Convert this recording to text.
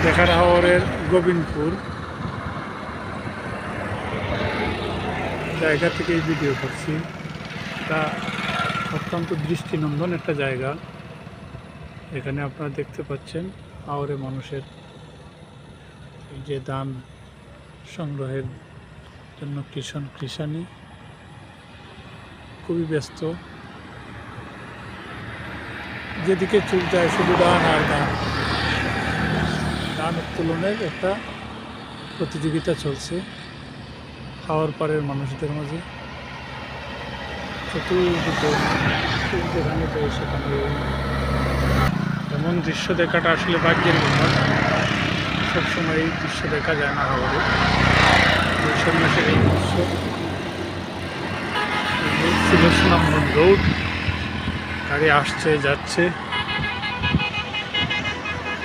দেখার হাওরের গোবিন্দপুর জায়গা থেকে এই ভিডিও করছি। এটা অত্যন্ত দৃষ্টিনন্দন একটা জায়গা। এখানে আপনারা দেখতে পাচ্ছেন হাওরে মানুষের এই যে দান সংগ্রহের জন্য কৃষানি খুবই ব্যস্ত। যেদিকে চোখ যায় শুধু দান আর দান। দান উত্তোলনের একটা প্রতিযোগিতা চলছে হাওর পাড়ের মানুষদের মাঝে। চতুর্দিকে যেখানে যায় সেখানে এমন দৃশ্য দেখাটা আসলে ভাগ্যের ব্যাপার। সবসময় এই দৃশ্য দেখা যায় না হাওরে। বৈশাখ মাসের এই দৃশ্য সিলেকশন রোড, গাড়ি আসছে যাচ্ছে।